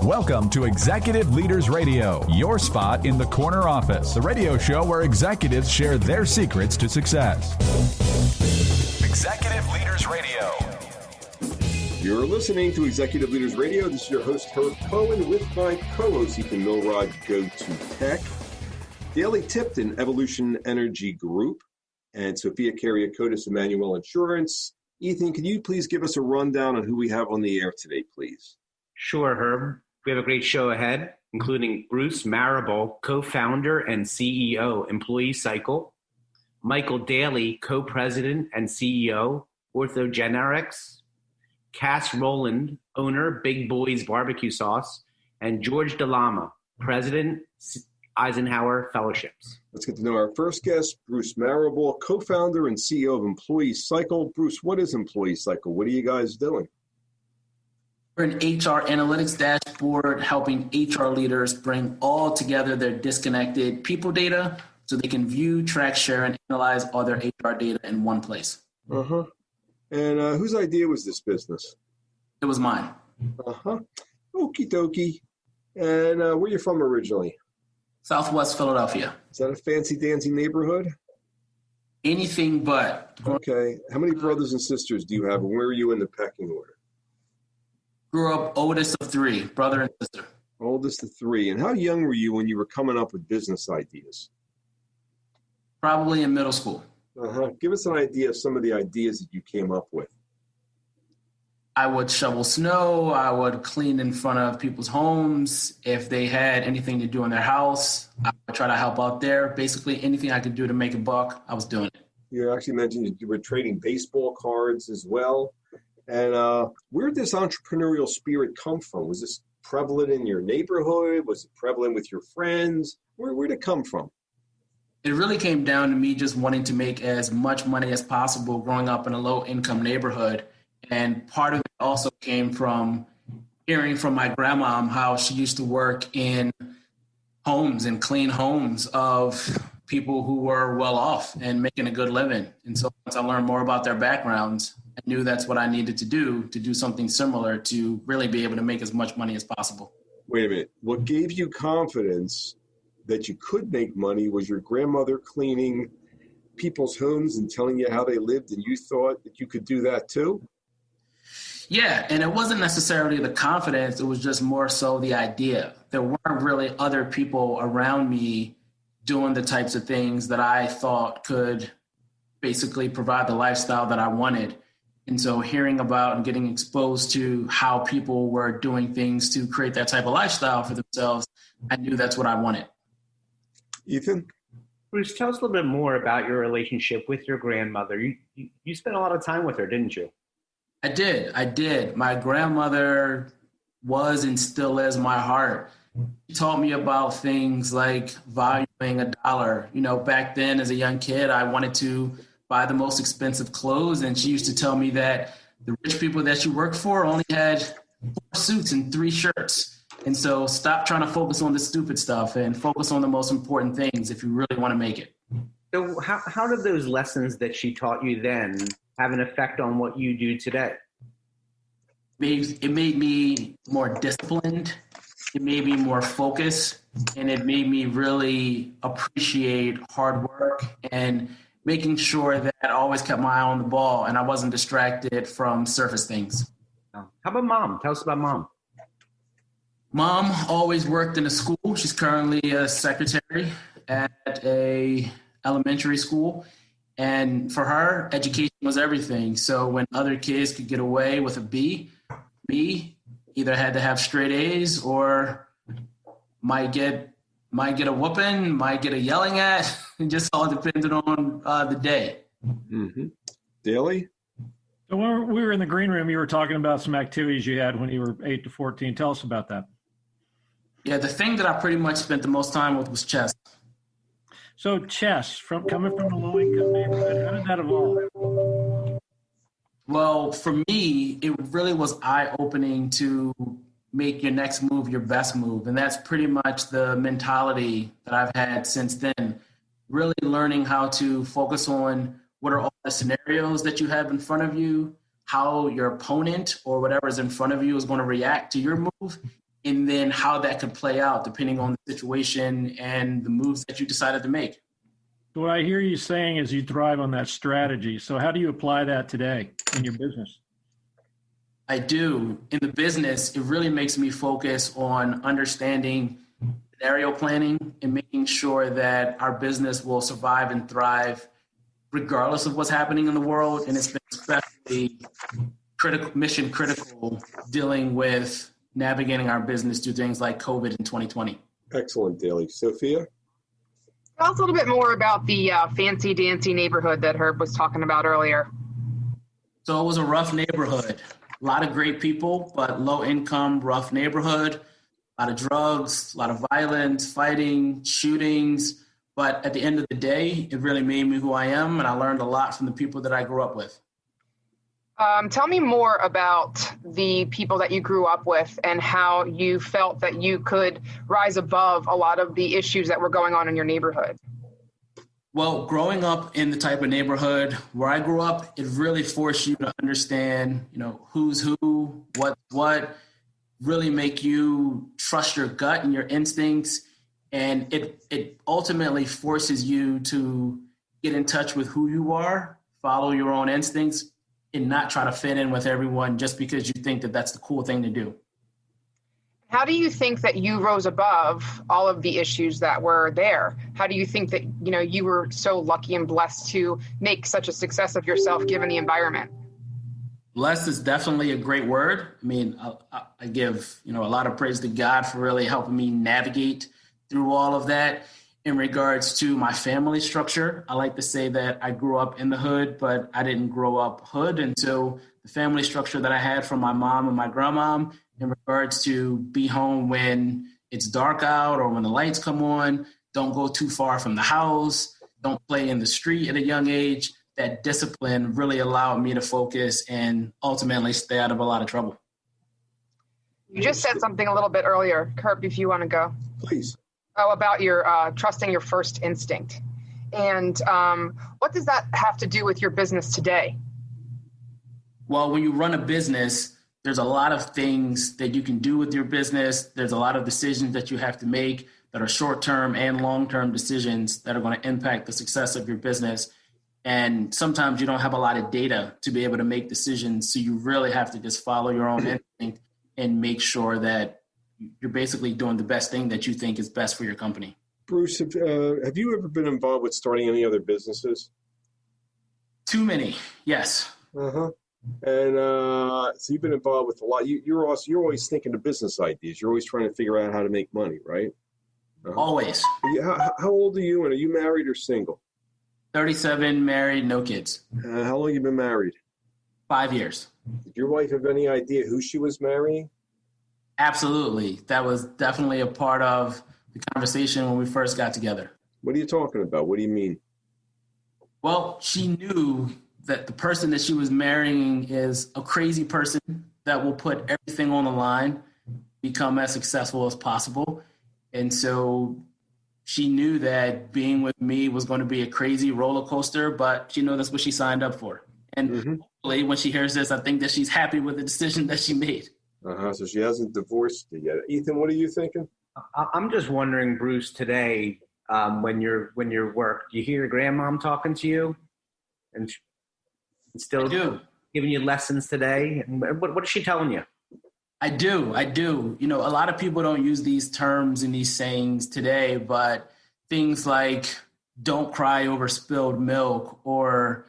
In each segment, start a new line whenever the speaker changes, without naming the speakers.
Welcome to Executive Leaders Radio, your spot in the corner office, the radio show where executives share their secrets to success. Executive Leaders Radio.
You're listening to Executive Leaders Radio. This is your host, Herb Cohen, with my co-host, Ethan Milrod, Go2Tech, Daley Tipton, Evolution Energy Group, and Sophia Kariakotis, Emmanuel Insurance. Ethan, can you please give us a rundown on who we have on the air today, please?
Sure, Herb. We have a great show ahead, including Bruce Marable, co-founder and CEO, Employee Cycle, Michael Daley, co-president and CEO, OrthogenRx, Cass Rowland, owner, Big Boyze Barbecue Sauce, and George Lama, president, Eisenhower Fellowships.
Let's get to know our first guest, Bruce Marable, co-founder and CEO of Employee Cycle. Bruce, what is Employee Cycle? What are you guys doing?
We're an HR analytics dashboard helping HR leaders bring all together their disconnected people data so they can view, track, share, and analyze all their HR data in one place.
Uh-huh. And whose idea was this business?
It was mine.
Uh-huh. Okie dokie. And where are you from originally?
Southwest Philadelphia.
Is that a fancy-dancy neighborhood?
Anything but.
Okay. How many brothers and sisters do you have, and where are you in the pecking order?
Grew up oldest of three, brother and sister.
Oldest of three. And how young were you when you were coming up with business ideas?
Probably in middle school.
Uh-huh. Give us an idea of some of the ideas that you came up with.
I would shovel snow. I would clean in front of people's homes. If they had anything to do in their house, I would try to help out there. Basically, anything I could do to make a buck, I was doing it.
You actually mentioned you were trading baseball cards as well. And where did this entrepreneurial spirit come from? Was this prevalent in your neighborhood? Was it prevalent with your friends? Where did it come from?
It really came down to me just wanting to make as much money as possible growing up in a low-income neighborhood. And part of it also came from hearing from my grandma how she used to work in homes and clean homes of people who were well off and making a good living. And so once I learned more about their backgrounds, I knew that's what I needed to do something similar to really be able to make as much money as possible.
Wait a minute. What gave you confidence that you could make money was your grandmother cleaning people's homes and telling you how they lived, and you thought that you could do that too?
Yeah, and it wasn't necessarily the confidence. It was just more so the idea. There weren't really other people around me doing the types of things that I thought could basically provide the lifestyle that I wanted. And so hearing about and getting exposed to how people were doing things to create that type of lifestyle for themselves, I knew that's what I wanted.
Ethan?
Bruce, tell us a little bit more about your relationship with your grandmother. You spent a lot of time with her, didn't you?
I did. My grandmother was and still is my heart. She taught me about things like valuing $1. You know, back then as a young kid, I wanted to buy the most expensive clothes. And she used to tell me that the rich people that you work for only had 4 suits and 3 shirts. And so stop trying to focus on the stupid stuff and focus on the most important things if you really want to make it.
So how did those lessons that she taught you then have an effect on what you do today?
It made me more disciplined. It made me more focused. And it made me really appreciate hard work and making sure that I always kept my eye on the ball and I wasn't distracted from surface things.
How about Mom? Tell us about Mom.
Mom always worked in a school. She's currently a secretary at a elementary school. And for her, education was everything. So when other kids could get away with a B, me either had to have straight A's or might get a whooping, might get a yelling at. It just all depended on the day.
Mm-hmm. Daley?
So when we were in the green room, you were talking about some activities you had when you were 8 to 14. Tell us about that.
Yeah, the thing that I pretty much spent the most time with was chess.
So chess, coming from a low-income neighborhood, how did that evolve?
Well, for me, it really was eye-opening to make your next move your best move. And that's pretty much the mentality that I've had since then. Really learning how to focus on what are all the scenarios that you have in front of you, how your opponent or whatever is in front of you is going to react to your move, and then how that could play out depending on the situation and the moves that you decided to make.
So what I hear you saying is you thrive on that strategy. So how do you apply that today in your business?
I do. In the business, it really makes me focus on understanding scenario planning and making sure that our business will survive and thrive regardless of what's happening in the world. And it's been especially mission critical dealing with navigating our business through things like COVID in 2020.
Excellent, Daley. Sophia?
Tell us a little bit more about the fancy dancy neighborhood that Herb was talking about earlier.
So it was a rough neighborhood. A lot of great people, but low income, rough neighborhood. A lot of drugs, a lot of violence, fighting, shootings. But at the end of the day, it really made me who I am, and I learned a lot from the people that I grew up with.
Tell me more about the people that you grew up with and how you felt that you could rise above a lot of the issues that were going on in your neighborhood.
Well, growing up in the type of neighborhood where I grew up, it really forced you to understand, who's who, what's what, really make you trust your gut and your instincts. And it ultimately forces you to get in touch with who you are, follow your own instincts, and not try to fit in with everyone just because you think that that's the cool thing to do.
How do you think that you rose above all of the issues that were there? How do you think that, you were so lucky and blessed to make such a success of yourself given the environment?
Blessed is definitely a great word. I mean, I give, a lot of praise to God for really helping me navigate through all of that. In regards to my family structure, I like to say that I grew up in the hood, but I didn't grow up hood. And so the family structure that I had from my mom and my grandmom in regards to be home when it's dark out or when the lights come on, don't go too far from the house, don't play in the street at a young age, that discipline really allowed me to focus and ultimately stay out of a lot of trouble.
You just said something a little bit earlier, Herb, if you want to go.
Please.
About your trusting your first instinct. And what does that have to do with your business today?
Well, when you run a business, there's a lot of things that you can do with your business. There's a lot of decisions that you have to make that are short-term and long-term decisions that are going to impact the success of your business. And sometimes you don't have a lot of data to be able to make decisions. So you really have to just follow your own instinct and make sure that you're basically doing the best thing that you think is best for your company.
Bruce, have you ever been involved with starting any other businesses?
Too many, yes.
Uh-huh. And so you've been involved with a lot. You're always thinking of business ideas. You're always trying to figure out how to make money, right? Uh-huh.
Always.
How old are you, and are you married or single?
37, married, no kids.
How long have you been married?
5 years.
Did your wife have any idea who she was marrying?
Absolutely. That was definitely a part of the conversation when we first got together.
What are you talking about? What do you mean?
Well, she knew that the person that she was marrying is a crazy person that will put everything on the line, become as successful as possible. And so she knew that being with me was going to be a crazy roller coaster, but she knew that's what she signed up for. And hopefully when she hears this, I think that she's happy with the decision that she made.
So she hasn't divorced you yet. Ethan, what are you thinking?
I'm just wondering, Bruce, today, when you're work, do you hear your grandmom talking to you and still giving you lessons today? And what is she telling you?
I do. A lot of people don't use these terms and these sayings today, but things like don't cry over spilled milk, or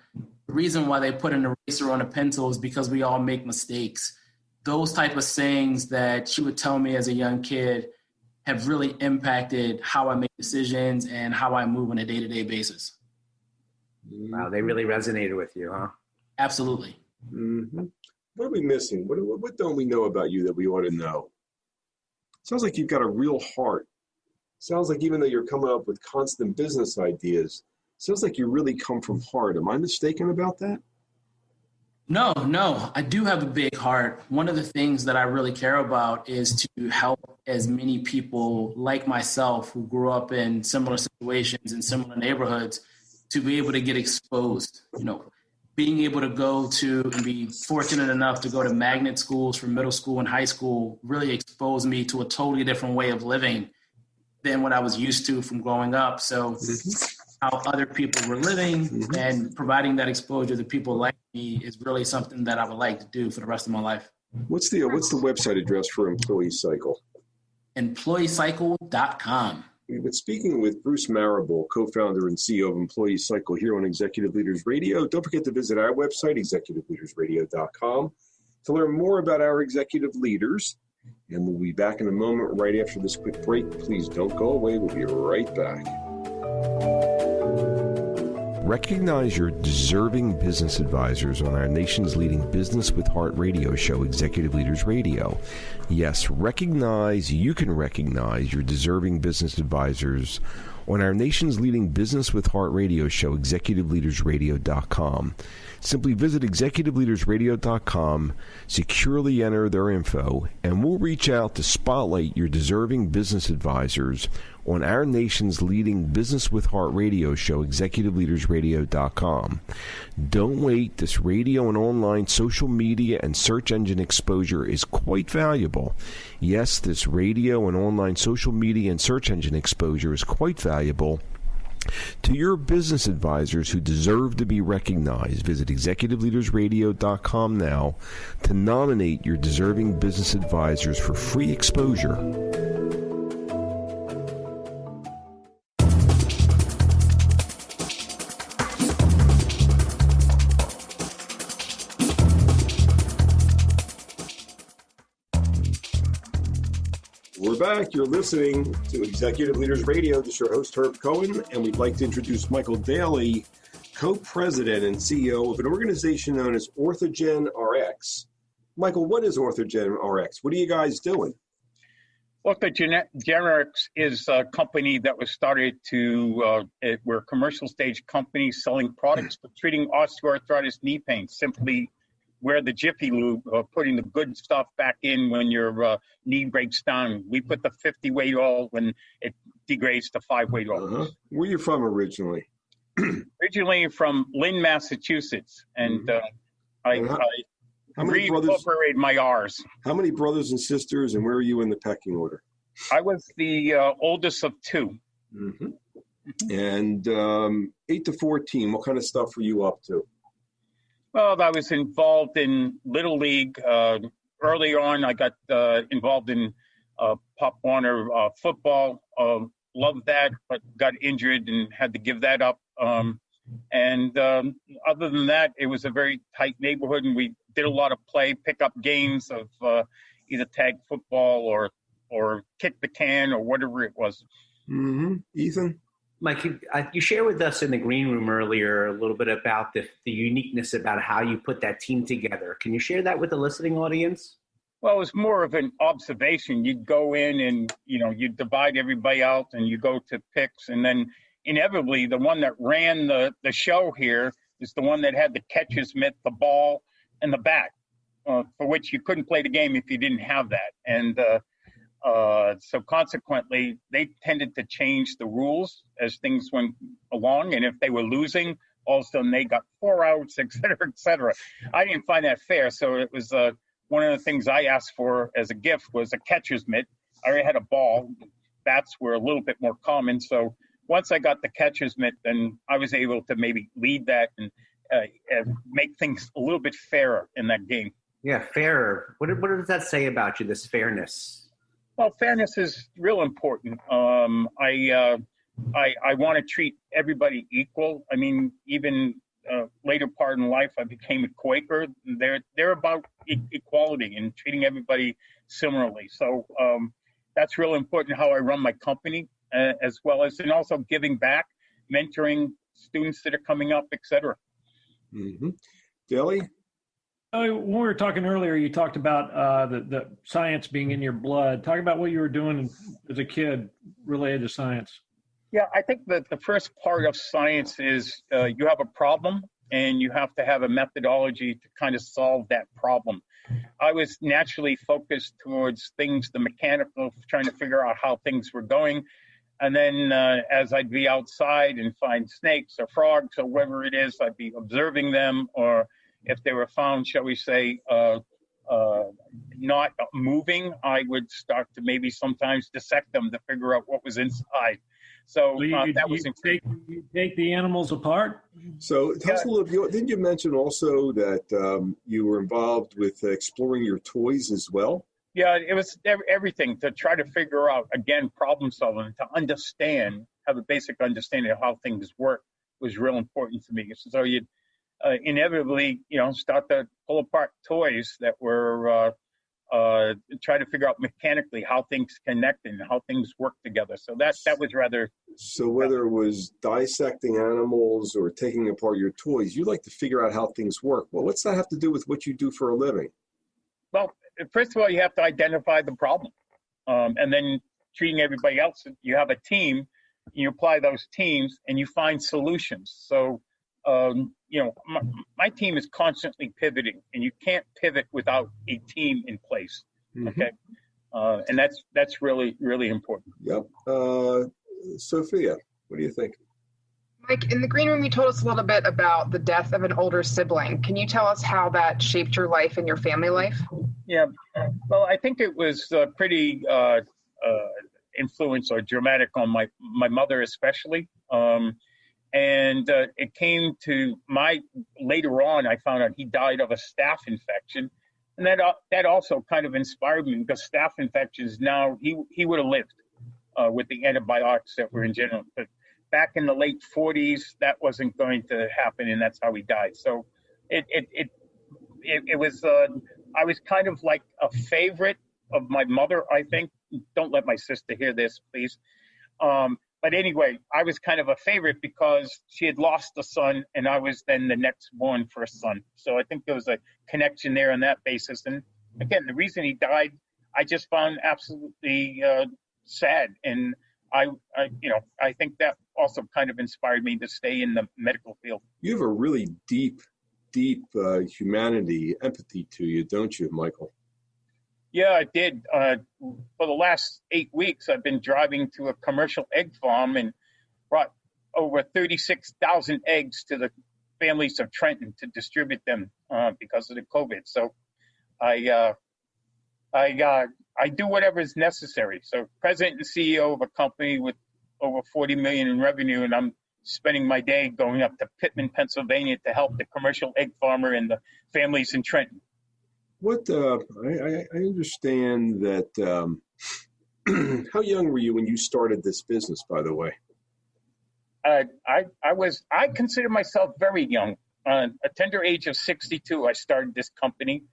the reason why they put an eraser on a pencil is because we all make mistakes. Those type of sayings that she would tell me as a young kid have really impacted how I make decisions and how I move on a day-to-day basis.
Wow, they really resonated with you, huh?
Absolutely.
Mm-hmm. What are we missing? What don't we know about you that we ought to know? Sounds like you've got a real heart. Sounds like even though you're coming up with constant business ideas, sounds like you really come from heart. Am I mistaken about that?
No, I do have a big heart. One of the things that I really care about is to help as many people like myself who grew up in similar situations in similar neighborhoods to be able to get exposed. being able to go to and be fortunate enough to go to magnet schools for middle school and high school really exposed me to a totally different way of living than what I was used to from growing up. So how other people were living and providing that exposure to people like me is really something that I would like to do for the rest of my life.
What's the website address for Employee Cycle?
EmployeeCycle.com.
We've been speaking with Bruce Marable, co-founder and CEO of Employee Cycle here on Executive Leaders Radio. Don't forget to visit our website, executiveleadersradio.com, to learn more about our executive leaders. And we'll be back in a moment right after this quick break. Please don't go away. We'll be right back.
Recognize your deserving business advisors on our nation's leading Business with Heart radio show, Executive Leaders Radio. Yes, you can recognize your deserving business advisors on our nation's leading Business with Heart radio show, executiveleadersradio.com. Simply visit executiveleadersradio.com, securely enter their info, and we'll reach out to spotlight your deserving business advisors on our nation's leading Business with Heart radio show, executiveleadersradio.com. Don't wait. This radio and online social media and search engine exposure is quite valuable. Yes, this radio and online social media and search engine exposure is quite valuable to your business advisors who deserve to be recognized. Visit executiveleadersradio.com now to nominate your deserving business advisors for free exposure.
We're back. You're listening to Executive Leaders Radio. This is your host, Herb Cohen, and we'd like to introduce Michael Daley, co-president and CEO of an organization known as OrthogenRx. Michael, what is OrthogenRx? What are you guys doing?
OrthogenRx is a company that was started we're a commercial stage company selling products for treating osteoarthritis knee pain. Simply wear the Jiffy Lube, putting the good stuff back in when your knee breaks down. We put the 50 weight oil when it degrades to 5 weight oil.
Where are you from originally?
Originally from Lynn, Massachusetts, and I reincorporated my R's.
How many brothers and sisters, and where are you in the pecking order?
I was the oldest of 2.
And 8 to 14, what kind of stuff were you up to?
Well, I was involved in Little League. Early on, I got involved in Pop Warner football. Loved that, but got injured and had to give that up. Other than that, it was a very tight neighborhood, and we did a lot of pick-up games of either tag football or kick the can or whatever it was.
Ethan?
Mike, you shared with us in the green room earlier a little bit about the uniqueness about how you put that team together. Can you share that with the listening audience?
Well, it was more of an observation. You'd go in and, you'd divide everybody out and you go to picks. And then inevitably, the one that ran the show here is the one that had the catcher's mitt, the ball, and the bat, for which you couldn't play the game if you didn't have that. And so consequently, they tended to change the rules as things went along. And if they were losing, all of a sudden they got 4 outs, et cetera, et cetera. I didn't find that fair. So it was one of the things I asked for as a gift was a catcher's mitt. I already had a ball. Bats were a little bit more common. So once I got the catcher's mitt, then I was able to maybe lead that and make things a little bit fairer in that game.
Yeah, fairer. What does that say about you, this fairness?
Well, fairness is real important. I want to treat everybody equal. I mean, even later part in life, I became a Quaker. They're about equality and treating everybody similarly. So that's real important how I run my company, as well as and also giving back, mentoring students that are coming up, et cetera.
Daley?
When we were talking earlier, you talked about the science being in your blood. Talk about what you were doing as a kid related to science.
Yeah, I think that the first part of science is you have a problem and you have to have a methodology to kind of solve that problem. I was naturally focused towards things, the mechanical, trying to figure out how things were going. And then as I'd be outside and find snakes or frogs or whatever it is, I'd be observing them. Or if they were found, shall we say, not moving, I would start to maybe sometimes dissect them to figure out what was inside. So that was intriguing.
You take the animals apart?
So tell us a little, didn't you mention also that you were involved with exploring your toys as well?
Yeah, it was everything to try to figure out, again, problem solving, to understand, have a basic understanding of how things work was real important to me. So you'd inevitably, start to pull apart toys that were try to figure out mechanically how things connect and how things work together. So that was rather...
So whether it was dissecting animals or taking apart your toys, you like to figure out how things work. Well, what's that have to do with what you do for a living?
Well, first of all, you have to identify the problem. And then treating everybody else, you have a team, you apply those teams and you find solutions. So, my team is constantly pivoting, and you can't pivot without a team in place. Okay. And that's really, really important.
Yep. Sophia, what do you think?
Mike, in the green room, you told us a little bit about the death of an older sibling. Can you tell us how that shaped your life and your family life?
Yeah. Well, I think it was pretty influence or dramatic on my mother especially. And it came to later on, I found out he died of a staph infection. And that also kind of inspired me, because staph infections now, he would have lived with the antibiotics that were in general. But back in the late 40s, that wasn't going to happen, and that's how he died. So it was, I was kind of like a favorite of my mother, I think. Don't let my sister hear this, please. But anyway, I was kind of a favorite because she had lost a son, and I was then the next born for a son. So I think there was a connection there on that basis. And again, the reason he died, I just found absolutely sad. And I think that also kind of inspired me to stay in the medical field.
You have a really deep humanity, empathy to you, don't you, Michael?
Yeah, I did. For the last 8 weeks, I've been driving to a commercial egg farm and brought over 36,000 eggs to the families of Trenton to distribute them because of the COVID. So I do whatever is necessary. So president and CEO of a company with over 40 million in revenue, and I'm spending my day going up to Pittman, Pennsylvania to help the commercial egg farmer and the families in Trenton.
What I understand that. How young were you when you started this business, by the way?
I consider myself very young. A tender age of 62, I started this company,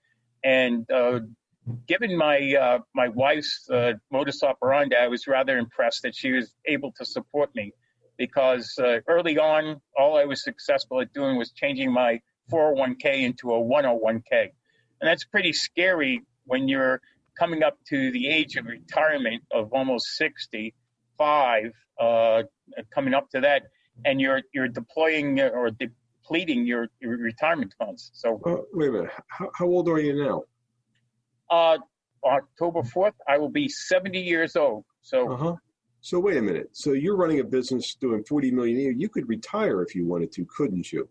and given my wife's modus operandi, I was rather impressed that she was able to support me, because early on, all I was successful at doing was changing my 401k into a 101k. And that's pretty scary when you're coming up to the age of retirement of almost 65, coming up to that, and you're deploying or depleting your retirement funds. So
wait a minute, how old are you now?
October 4th, I will be 70 years old. So
So wait a minute. So you're running a business doing 40 million a year. You could retire if you wanted to, couldn't you?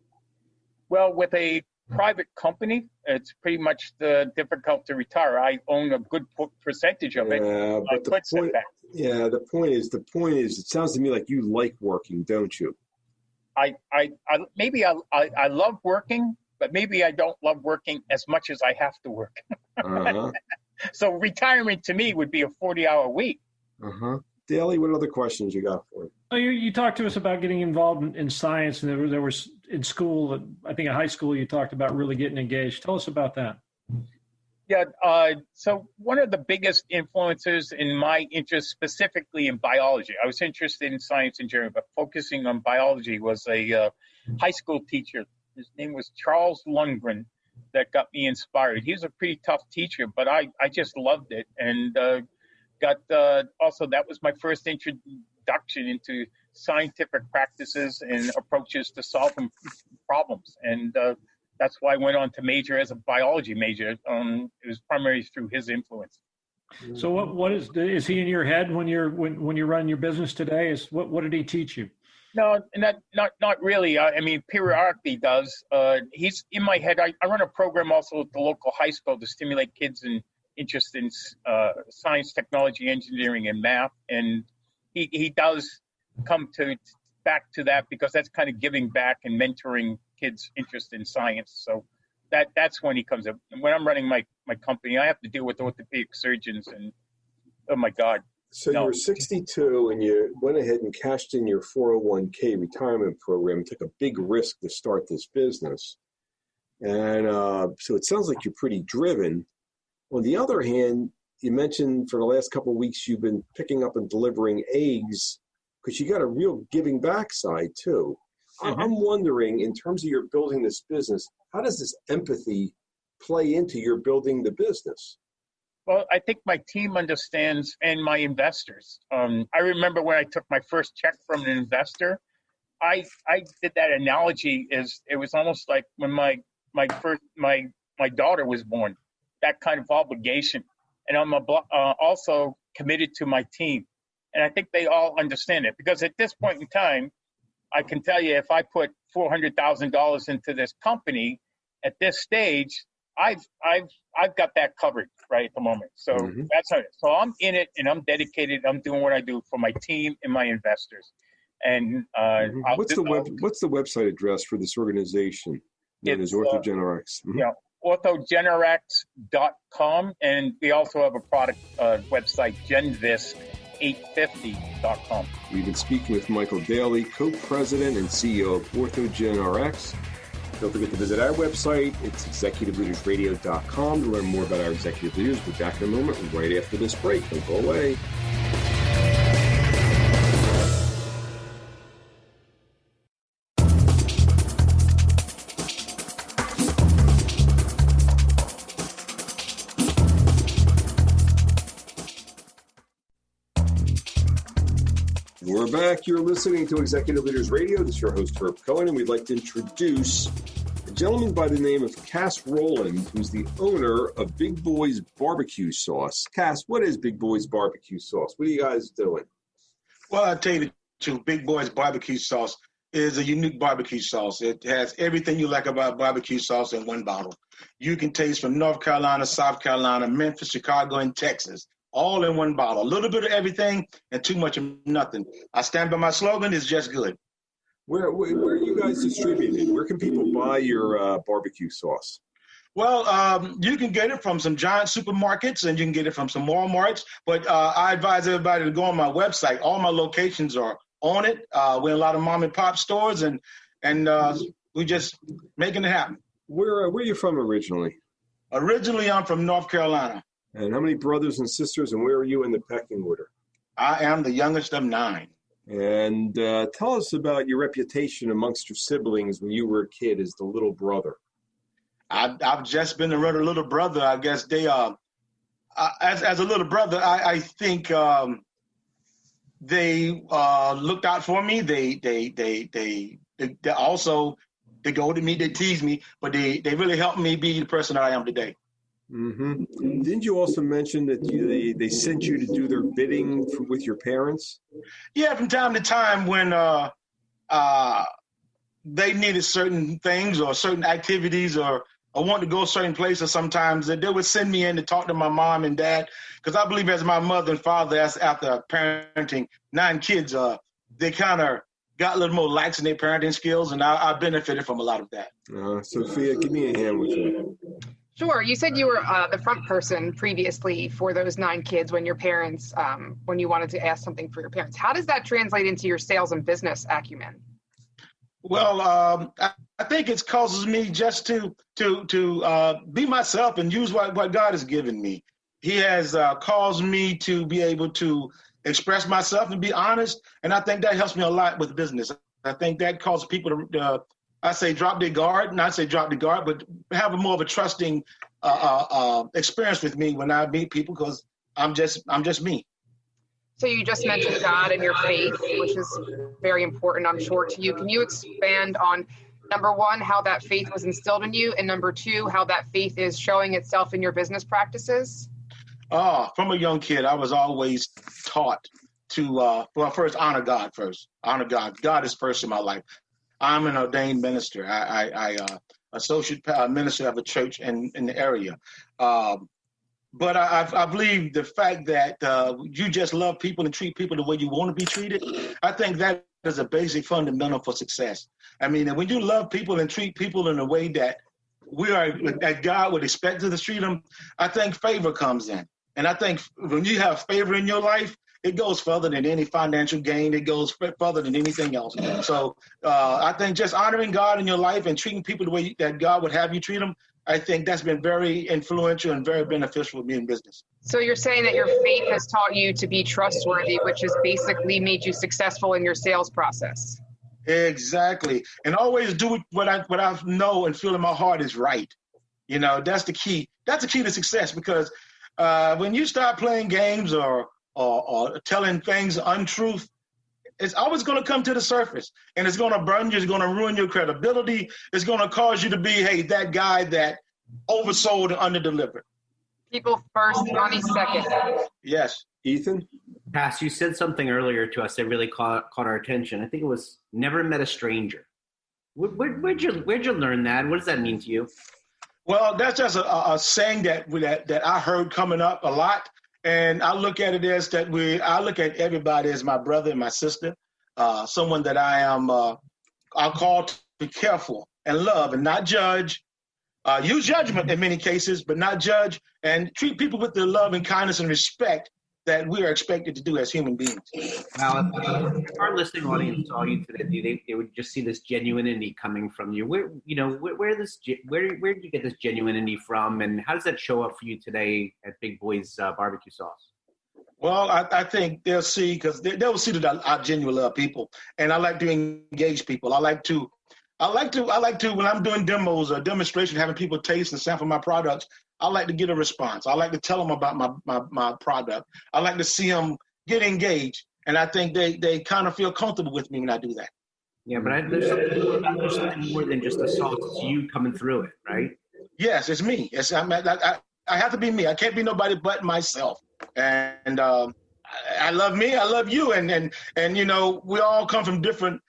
Well, with a private company, it's pretty much difficult to retire. I own a good percentage of it.
Yeah, but the point is, it sounds to me like you like working, don't you?
I love working, but maybe I don't love working as much as I have to work. So retirement to me would be a 40-hour week.
Daley, what other questions you got for me?
Oh, you talked to us about getting involved in science, and there was in school, I think in high school, you talked about really getting engaged. Tell us about that.
Yeah, so one of the biggest influences in my interest, specifically in biology, I was interested in science and engineering, but focusing on biology, was a high school teacher. His name was Charles Lundgren, that got me inspired. He was a pretty tough teacher, but I just loved it, and also that was my first introduction into scientific practices and approaches to solving problems. And that's why I went on to major as a biology major. It was primarily through his influence.
So what is he in your head when you run your business today? What did he teach you?
No, not really. I mean, periodically does. He's in my head. I run a program also at the local high school to stimulate kids and interest in science, technology, engineering, and math. And he does come back to that because that's kind of giving back and mentoring kids' interest in science. So that's when he comes up. And when I'm running my company, I have to deal with orthopedic surgeons, and oh my God.
So you were 62 and you went ahead and cashed in your 401k retirement program and took a big risk to start this business. And so it sounds like you're pretty driven. On the other hand, you mentioned for the last couple of weeks you've been picking up and delivering eggs because you got a real giving back side too. Mm-hmm. I'm wondering, in terms of your building this business, how does this empathy play into your building the business?
Well, I think my team understands, and my investors. I remember when I took my first check from an investor, I did that analogy as it was almost like when my daughter was born, that kind of obligation. And I'm also committed to my team. And I think they all understand it because at this point in time, I can tell you if I put $400,000 into this company at this stage, I've got that covered right at the moment. So that's how it is. So I'm in it and I'm dedicated. I'm doing what I do for my team and my investors. And
what's the website address for this organization known as OrthogenRx?
Yeah, OrthogenRx.com, and we also have a product website, GenVisc850.com.
We've been speaking with Michael Daley, co-president and CEO of OrthogenRx. Don't forget to visit our website. It's executiveleadersradio.com to learn more about our executive leaders. We'll be back in a moment right after this break. Don't go away. We're back. You're listening to Executive Leaders Radio. This is your host, Herb Cohen, and we'd like to introduce a gentleman by the name of Cass Rowland, who's the owner of Big Boyze Barbecue Sauce. Cass, what is Big Boyze Barbecue Sauce? What are you guys doing?
Well, I'll tell you the truth. Big Boyze Barbecue Sauce is a unique barbecue sauce. It has everything you like about barbecue sauce in one bottle. You can taste from North Carolina, South Carolina, Memphis, Chicago, and Texas. All in one bottle. A little bit of everything and too much of nothing. I stand by my slogan, it's just good.
Where are you guys distributed? Where can people buy your barbecue sauce?
Well, you can get it from some giant supermarkets and you can get it from some Walmarts. But I advise everybody to go on my website. All my locations are on it. We're in a lot of mom and pop stores and we're just making it happen.
Where are you from originally?
Originally, I'm from North Carolina.
And how many brothers and sisters, and where are you in the pecking order?
I am the youngest of 9.
And tell us about your reputation amongst your siblings when you were a kid as the little brother.
I've just been a little brother. I guess they as a little brother, I think they looked out for me. They also they go to me, they tease me, but they really helped me be the person that I am today.
Mm-hmm. Didn't you also mention that they sent you to do their bidding with your parents?
Yeah, from time to time when they needed certain things or certain activities or wanted to go a certain place, or sometimes they would send me in to talk to my mom and dad, because I believe as my mother and father, after parenting 9 kids, they kind of got a little more lax in their parenting skills, and I benefited from a lot of that.
Sophia, give me a hand with that.
Sure. You said you were the front person previously for those 9 kids when your parents, when you wanted to ask something for your parents. How does that translate into your sales and business acumen?
Well, I think it causes me just to be myself and use what God has given me. He has caused me to be able to express myself and be honest, and I think that helps me a lot with business. I think that causes people to I say drop their guard, not say drop the guard, but have a more of a trusting experience with me when I meet people, because I'm just me.
So you just mentioned God and your faith, which is very important, I'm sure, to you. Can you expand on, number 1, how that faith was instilled in you, and number 2, how that faith is showing itself in your business practices?
From a young kid, I was always taught to, first honor God first. Honor God. God is first in my life. I'm an ordained minister. I associate minister of a church in the area. But I believe the fact that you just love people and treat people the way you want to be treated, I think that is a basic fundamental for success. I mean, when you love people and treat people in a way that that God would expect us to treat them, I think favor comes in. And I think when you have favor in your life, it goes further than any financial gain. It goes further than anything else. So I think just honoring God in your life and treating people the way that God would have you treat them, I think that's been very influential and very beneficial for me in business.
So you're saying that your faith has taught you to be trustworthy, which has basically made you successful in your sales process.
Exactly. And always do what I know and feel in my heart is right. You know, that's the key. That's the key to success, because when you start playing games or telling things untruth, it's always going to come to the surface, and it's going to burn you. It's going to ruin your credibility. It's going to cause you to be, hey, that guy that oversold and underdelivered.
People first, money second.
Yes.
Ethan?
Pass, you said something earlier to us that really caught our attention. I think it was never met a stranger. Where'd you learn that? What does that mean to you?
Well, that's just a saying that I heard coming up a lot. And I look at it as I look at everybody as my brother and my sister, someone that I'll call to be careful and love and not judge, use judgment in many cases, but not judge, and treat people with the love and kindness and respect that we are expected to do as human beings.
Now, if our listening audience saw you today, they would just see this genuinity coming from you. Where did you get this genuinity from, and how does that show up for you today at Big Boyze Barbecue Sauce?
Well, I think they'll see, because they'll see that I genuinely love people, and I like to engage people. I like to when I'm doing demos or demonstration, having people taste and sample my products, I like to get a response. I like to tell them about my product. I like to see them get engaged, and I think they kind of feel comfortable with me when I do that.
Yeah, but there's something more than just the sauce. It's you coming through it, right?
Yes, it's me. I have to be me. I can't be nobody but myself. And I love me. I love you. And you know, we all come from different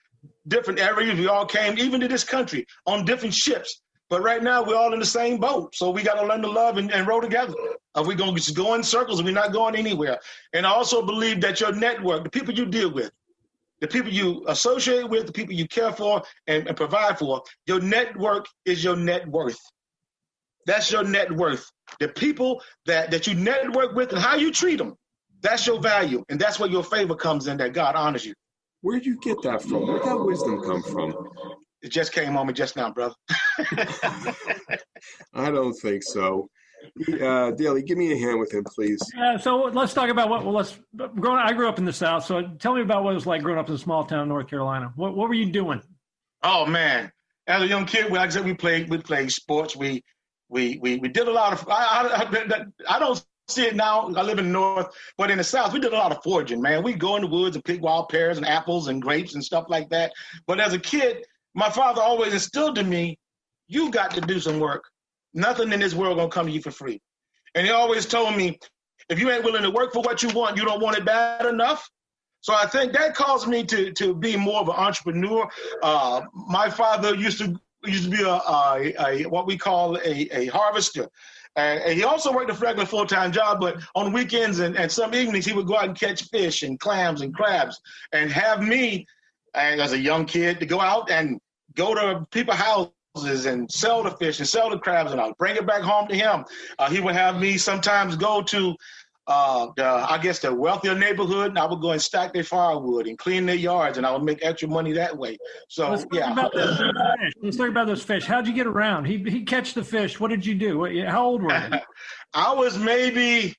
areas. We all came even to this country on different ships. But right now, we're all in the same boat. So we got to learn to love and row together. Are we going to just go in circles? We're not going anywhere. And I also believe that your network, the people you deal with, the people you associate with, the people you care for and provide for, your network is your net worth. That's your net worth. The people that you network with and how you treat them, that's your value. And that's where your favor comes in, that God honors you.
Where'd you get that from? Where'd that wisdom come from?
It just came on me just now, brother.
I don't think so. Daley, give me a hand with him, please.
So let's talk about I grew up in the South, so tell me about what it was like growing up in a small town in North Carolina. What were you doing?
Oh man, as a young kid, like I said, we played sports. We did a lot of. I don't see it now. I live in the North, but in the South, we did a lot of foraging. Man, we go in the woods and pick wild pears and apples and grapes and stuff like that. But as a kid, my father always instilled in me, you got to do some work. Nothing in this world gonna come to you for free. And he always told me, if you ain't willing to work for what you want, you don't want it bad enough. So I think that caused me to be more of an entrepreneur. My father used to be a what we call a harvester. And he also worked a regular full-time job, but on weekends and some evenings, he would go out and catch fish and clams and crabs and have me, as a young kid, to go out and go to people's houses and sell the fish and sell the crabs, and I would bring it back home to him. He would have me sometimes go to the wealthier neighborhood, and I would go and stack their firewood and clean their yards, and I would make extra money that way. So
Let's talk about those fish. How'd you get around? He'd catch the fish. What did you do? How old were you?
I was maybe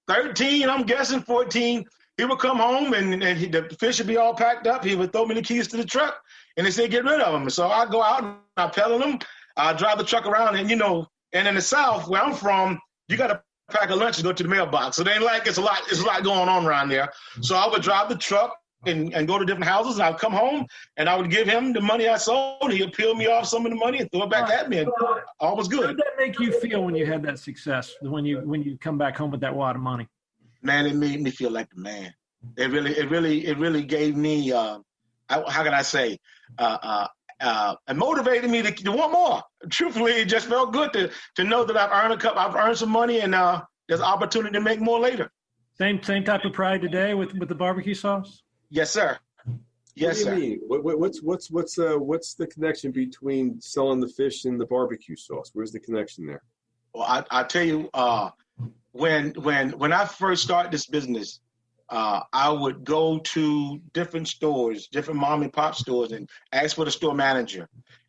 13, I'm guessing 14. He would come home, and the fish would be all packed up. He would throw me the keys to the truck, and they said, get rid of them. And so I go out, and I pedal them. I drive the truck around, and and in the South, where I'm from, you got to pack a lunch and go to the mailbox. So it ain't like it's a lot going on around there. So I would drive the truck, and go to different houses, and I'd come home and I would give him the money I sold. He'd peel me off some of the money and throw it back at me, and all was good.
How did that make you feel when you had that success? When you come back home with that wad of money?
Man, it made me feel like the man. It really gave me how can I say it motivated me to want more. Truthfully, it just felt good to know that I've earned some money, and there's opportunity to make more later.
Same type of pride today with the barbecue sauce?
Yes, sir. Yes, sir.
What do you mean? What's the connection between selling the fish and the barbecue sauce? Where's the connection there?
Well, I tell you, when I first started this business, I would go to different stores, different mom and pop stores, and ask for the store manager.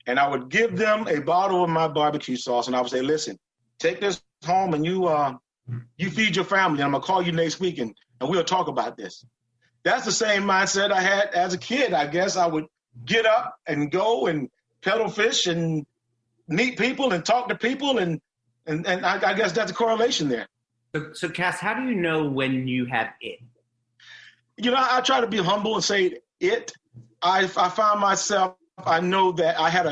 And I would give them a bottle of my barbecue sauce, and I would say, listen, take this home and you feed your family. I'm going to call you next week, and we'll talk about this. That's the same mindset I had as a kid. I guess I would get up and go and peddle fish and meet people and talk to people, and I guess that's a correlation there.
So Cass, how do you know when you have it?
I try to be humble and say it. I find myself, I know that I have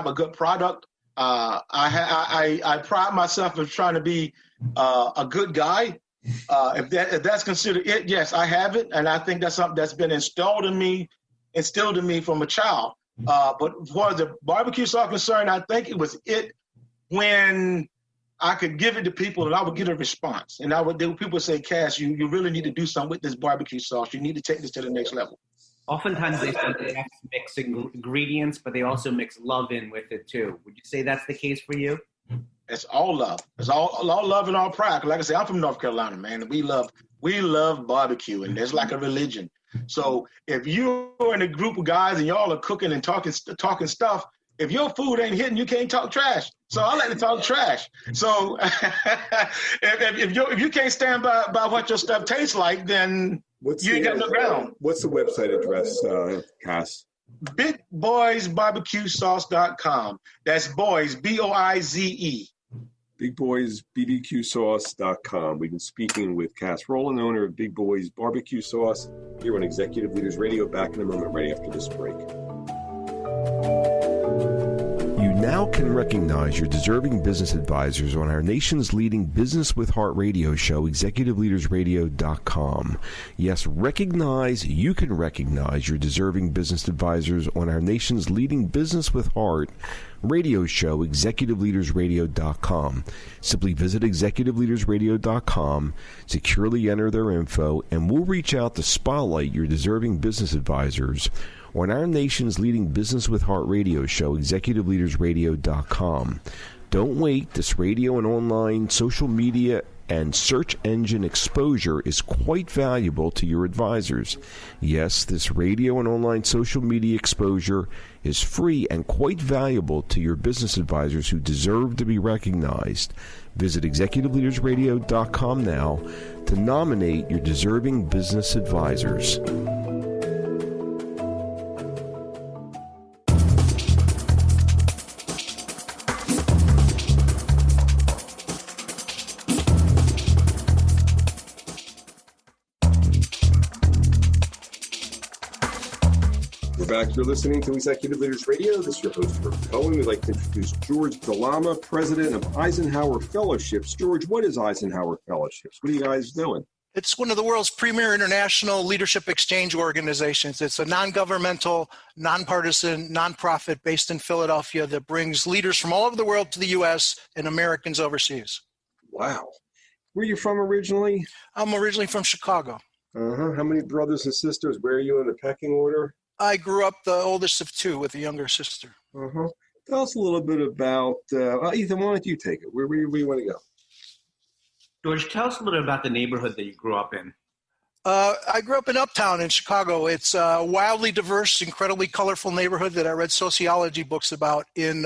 a good product. I pride myself in trying to be a good guy. If that's considered it, yes, I have it, and I think that's something that's been instilled in me from a child. But as far as the barbecue sauce concerned, I think it was it when I could give it to people and I would get a response. And people would say, Cass, you really need to do something with this barbecue sauce. You need to take this to the next level.
Oftentimes they mix ingredients, but they also mix love in with it too. Would you say that's the case for you?
It's all love. It's all love and all pride. Like I said, I'm from North Carolina, man, and we love barbecue, and it's like a religion. So if you're in a group of guys and y'all are cooking and talking stuff, if your food ain't hitting, you can't talk trash. So I like to talk trash. So if you can't stand by what your stuff tastes like, then you ain't got no ground.
What's the website address, Cass?
BigBoyzeBBQSauce.com. That's Boize, BOIZE.
BigBoyzeBBQSauce.com. We've been speaking with Cass Rowland, owner of Big Boyze Barbecue Sauce, here on Executive Leaders Radio. Back in a moment, right after this break.
You now can recognize your deserving business advisors on our nation's leading Business with Heart radio show, ExecutiveLeadersRadio.com. Yes, you can recognize your deserving business advisors on our nation's leading Business with Heart radio show, ExecutiveLeadersRadio.com. Simply visit ExecutiveLeadersRadio.com, securely enter their info, and we'll reach out to spotlight your deserving business advisors on our nation's leading Business with Heart radio show, ExecutiveLeadersRadio.com. Don't wait. This radio and online social media and search engine exposure is quite valuable to your advisors. Yes, this radio and online social media exposure is free and quite valuable to your business advisors who deserve to be recognized. Visit ExecutiveLeadersRadio.com now to nominate your deserving business advisors.
Back. You're listening to Executive Leaders Radio. This is your host, Herb Cohen. We'd like to introduce George Lama, president of Eisenhower Fellowships. George, what is Eisenhower Fellowships? What are you guys doing?
It's one of the world's premier international leadership exchange organizations. It's a non-governmental, nonpartisan, nonprofit based in Philadelphia that brings leaders from all over the world to the U.S. and Americans overseas.
Wow. Where are you from originally?
I'm originally from Chicago.
How many brothers and sisters? Where are you in the pecking order?
I grew up the oldest of two with a younger sister.
Tell us a little bit about, Ethan, why don't you take it? Where you want to go?
George, tell us a little bit about the neighborhood that you grew up in.
I grew up in Uptown in Chicago. It's a wildly diverse, incredibly colorful neighborhood that I read sociology books about in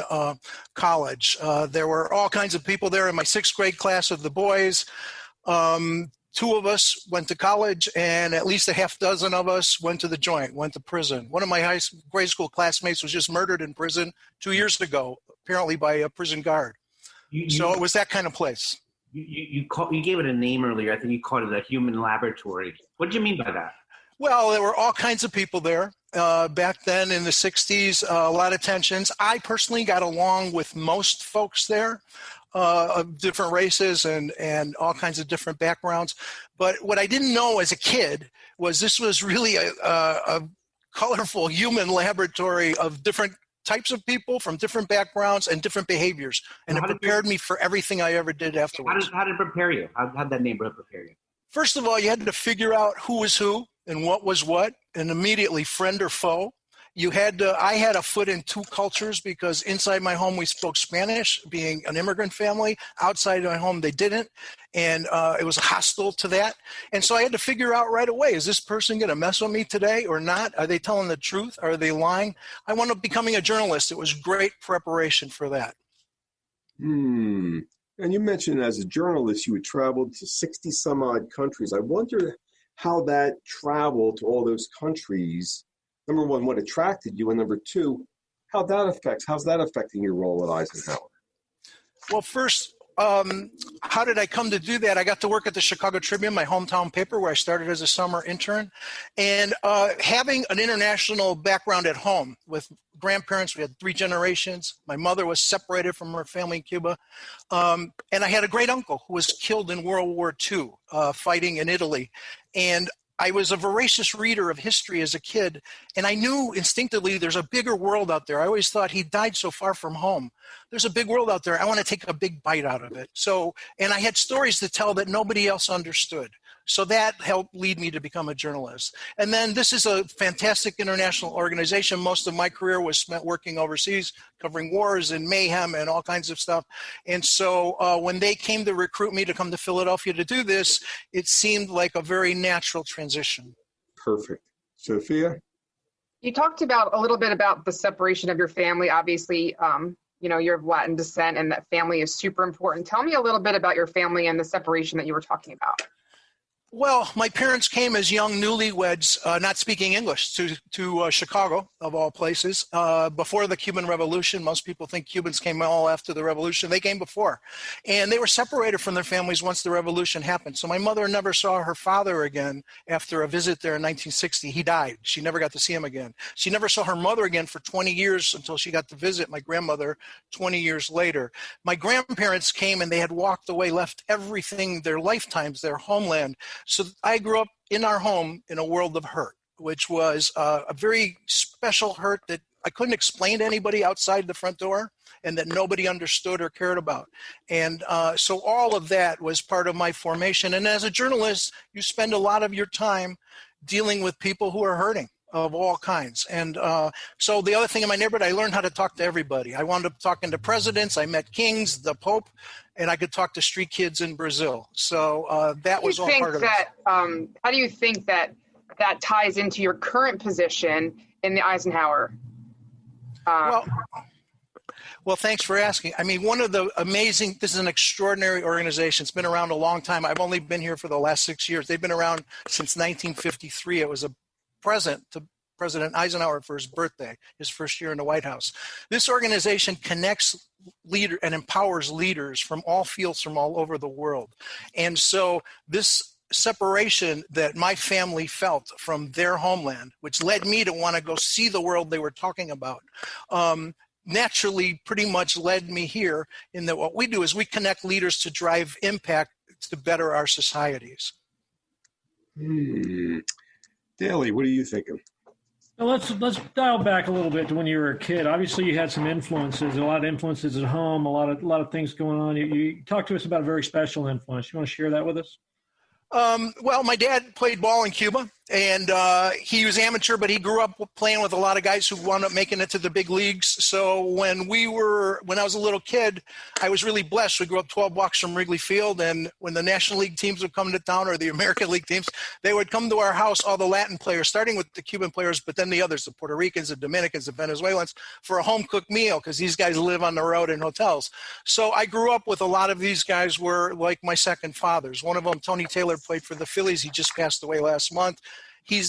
college. There were all kinds of people there in my sixth grade class of the boys. Two of us went to college, and at least a half dozen of us went to the joint, went to prison. One of my grade school classmates was just murdered in prison 2 years ago, apparently by a prison guard. So it was that kind of place.
You gave it a name earlier. I think you called it a human laboratory. What did you mean by that?
Well, there were all kinds of people there. Back then in the 60s, a lot of tensions. I personally got along with most folks there of different races and all kinds of different backgrounds. But what I didn't know as a kid was this was really a colorful human laboratory of different types of people from different backgrounds and different behaviors. And it prepared me for everything I ever did afterwards.
How did it prepare you? How did that neighborhood prepare you?
First of all, you had to figure out who was who and what was what, and immediately friend or foe. I had a foot in two cultures because inside my home we spoke Spanish, being an immigrant family. Outside my home they didn't, and it was hostile to that. And so I had to figure out right away, is this person going to mess with me today or not? Are they telling the truth? Are they lying? I wound up becoming a journalist. It was great preparation for that.
And you mentioned as a journalist you had traveled to 60 some odd countries. I wonder how that travel to all those countries, number one, what attracted you, and number two, how's that affecting your role at Eisenhower?
Well, first, how did I come to do that? I got to work at the Chicago Tribune, my hometown paper, where I started as a summer intern. And having an international background at home with grandparents, we had 3 generations. My mother was separated from her family in Cuba. And I had a great uncle who was killed in World War II, fighting in Italy. And I was a voracious reader of history as a kid, and I knew instinctively there's a bigger world out there. I always thought he died so far from home. There's a big world out there. I want to take a big bite out of it. And I had stories to tell that nobody else understood. So that helped lead me to become a journalist. And then this is a fantastic international organization. Most of my career was spent working overseas, covering wars and mayhem and all kinds of stuff. And so when they came to recruit me to come to Philadelphia to do this, it seemed like a very natural transition.
Perfect. Sophia?
You talked about a little bit about the separation of your family. Obviously, you're of Latin descent and that family is super important. Tell me a little bit about your family and the separation that you were talking about.
Well, my parents came as young newlyweds, not speaking English, to Chicago, of all places, before the Cuban Revolution. Most people think Cubans came all after the revolution. They came before. And they were separated from their families once the revolution happened. So my mother never saw her father again after a visit there in 1960. He died. She never got to see him again. She never saw her mother again for 20 years until she got to visit my grandmother 20 years later. My grandparents came and they had walked away, left everything, their lifetimes, their homeland. So I grew up in our home in a world of hurt, which was a very special hurt that I couldn't explain to anybody outside the front door and that nobody understood or cared about. And so all of that was part of my formation. And as a journalist, you spend a lot of your time dealing with people who are hurting of all kinds. And so the other thing in my neighborhood, I learned how to talk to everybody. I wound up talking to presidents. I met kings, the Pope, and I could talk to street kids in Brazil. So that was all part of it.
How do you think that ties into your current position in the Eisenhower?
Well, thanks for asking. I mean, this is an extraordinary organization. It's been around a long time. I've only been here for the last 6 years. They've been around since 1953. It was a present to President Eisenhower for his birthday, his first year in the White House. This organization connects leaders and empowers leaders from all fields from all over the world. And so this separation that my family felt from their homeland, which led me to want to go see the world they were talking about, naturally pretty much led me here in that what we do is we connect leaders to drive impact to better our societies.
Daley, what are you thinking?
Now let's dial back a little bit to when you were a kid. Obviously, you had some influences, a lot of influences at home, a lot of things going on. You talked to us about a very special influence. You want to share that with us?
Well, my dad played ball in Cuba, and he was amateur, but he grew up playing with a lot of guys who wound up making it to the big leagues. So when I was a little kid, I was really blessed. We grew up 12 blocks from Wrigley Field, and when the National League teams would come to town or the American League teams, they would come to our house, all the Latin players, starting with the Cuban players, but then the others, the Puerto Ricans, the Dominicans, the Venezuelans, for a home-cooked meal because these guys live on the road in hotels. So I grew up with a lot of these guys were like my second fathers. One of them, Tony Taylor, played for the Phillies. He just passed away last month. He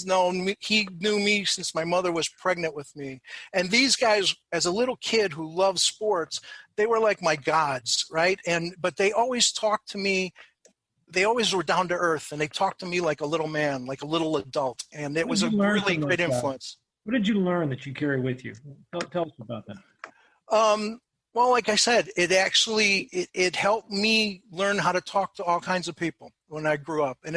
knew me since my mother was pregnant with me. And these guys, as a little kid who loved sports, they were like my gods, right? But they always talked to me they always were down to earth, and they talked to me like a little man, like a little adult, and it was a really great influence.
What did you learn that you carry with you? Tell us about that.
Well, like I said, it helped me learn how to talk to all kinds of people when I grew up. And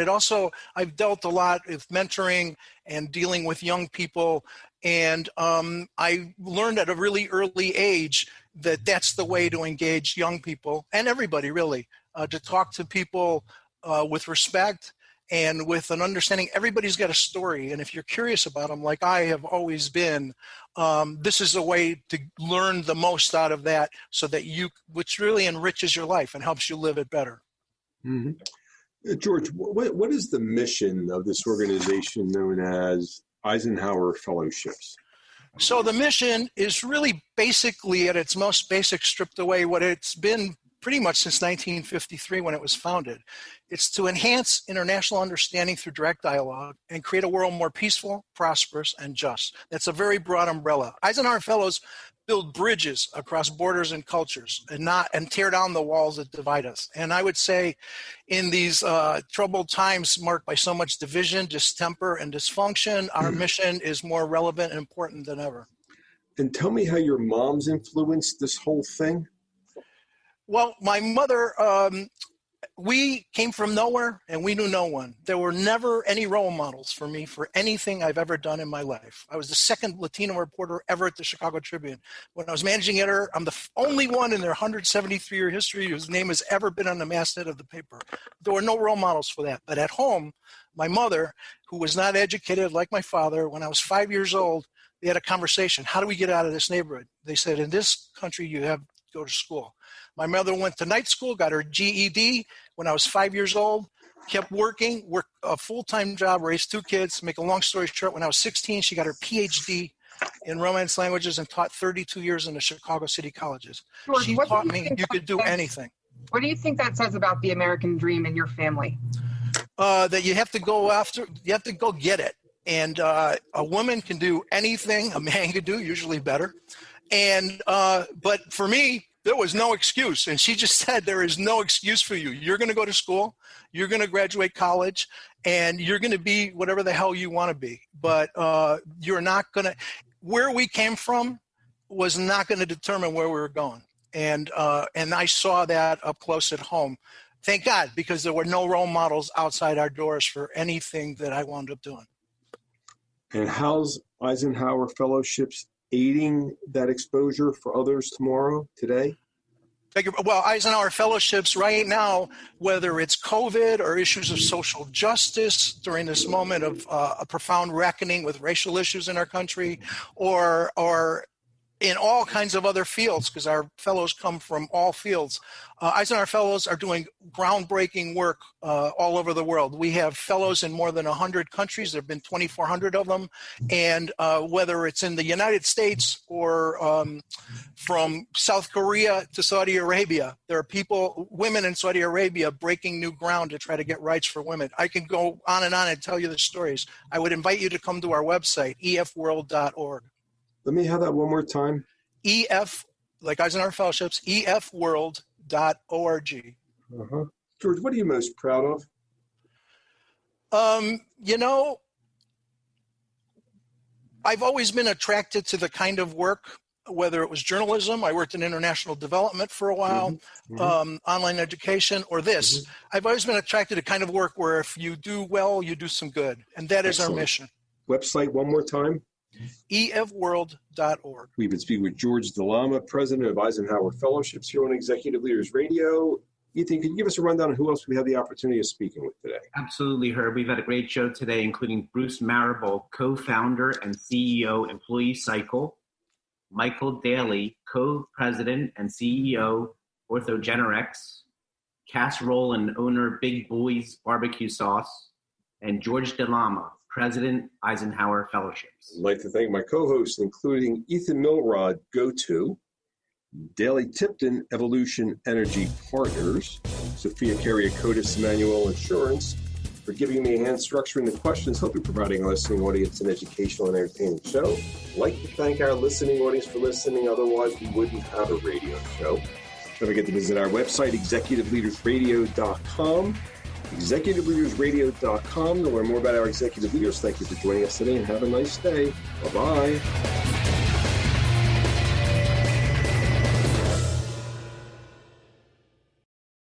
I've dealt a lot with mentoring and dealing with young people. And I learned at a really early age that that's the way to engage young people and everybody really, to talk to people with respect and with an understanding. Everybody's got a story. And if you're curious about them, like I have always been, this is a way to learn the most out of that, so that which really enriches your life and helps you live it better.
Mm-hmm. George, what is the mission of this organization known as Eisenhower Fellowships?
So the mission is really basically, at its most basic, stripped away, what it's been pretty much since 1953 when it was founded. It's to enhance international understanding through direct dialogue and create a world more peaceful, prosperous, and just. That's a very broad umbrella. Eisenhower Fellows build bridges across borders and cultures, and tear down the walls that divide us. And I would say in these troubled times marked by so much division, distemper, and dysfunction, our mission is more relevant and important than ever.
And tell me how your mom's influenced this whole thing.
Well, my mother, we came from nowhere and we knew no one. There were never any role models for me for anything I've ever done in my life. I was the second Latino reporter ever at the Chicago Tribune. When I was managing editor, I'm the only one in their 173-year history whose name has ever been on the masthead of the paper. There were no role models for that. But at home, my mother, who was not educated like my father, when I was 5 years old, they had a conversation. How do we get out of this neighborhood? They said, in this country, you have to go to school. My mother went to night school, got her GED when I was 5 years old, kept working, worked a full-time job, raised two kids. Make a long story short, when I was 16, she got her PhD in Romance languages and taught 32 years in the Chicago City colleges.
George,
she taught me you could do anything.
What do you think that says about the American dream and your family?
That you have to go get it. And a woman can do anything a man can do, usually better. And but for me, there was no excuse. And she just said, there is no excuse for you. You're going to go to school, you're going to graduate college, and you're going to be whatever the hell you want to be. But you're not going to, where we came from was not going to determine where we were going. And I saw that up close at home. Thank God, because there were no role models outside our doors for anything that I wound up doing.
And how's Eisenhower Fellowships aiding that exposure for others today?
Well, Eisenhower Fellowships right now, whether it's COVID or issues of social justice during this moment of a profound reckoning with racial issues in our country, or in all kinds of other fields, because our fellows come from all fields. Eisenhower Fellows are doing groundbreaking work all over the world. We have fellows in more than 100 countries. There have been 2,400 of them. And whether it's in the United States or from South Korea to Saudi Arabia, there are women in Saudi Arabia breaking new ground to try to get rights for women. I can go on and tell you the stories. I would invite you to come to our website, efworld.org.
Let me have that one more time.
EF, like Eisenhower Fellowships, efworld.org.
Uh-huh. George, what are you most proud of?
I've always been attracted to the kind of work, whether it was journalism, I worked in international development for a while, online education, or this. I've always been attracted to kind of work where if you do well, you do some good. And that is our mission. Website one more time. efworld.org.
We've been speaking with George Lama, president of Eisenhower Fellowships here on Executive Leaders Radio. Ethan, can you give us a rundown on who else we had the opportunity of speaking with today?
Absolutely, Herb. We've had a great show today, including Bruce Marable, co-founder and CEO, Employee Cycle, Michael Daley, co-president and CEO, OrthogenRx, Cass Rowland, owner, Big BOYZE Barbecue Sauce, and George Lama, President, Eisenhower Fellowships.
I'd like to thank my co-hosts, including Ethan Milrod, GoTo, Daley Tipton, Evolution Energy Partners, Sophia Carriacotis, Emmanuel Insurance, for giving me a hand structuring the questions, hopefully providing a listening audience an educational and entertaining show. I'd like to thank our listening audience for listening, otherwise we wouldn't have a radio show. Don't forget to visit our website, executiveleadersradio.com. ExecutiveLeadersRadio.com to learn more about our executive leaders. Thank you for joining us today and have a nice day. Bye-bye.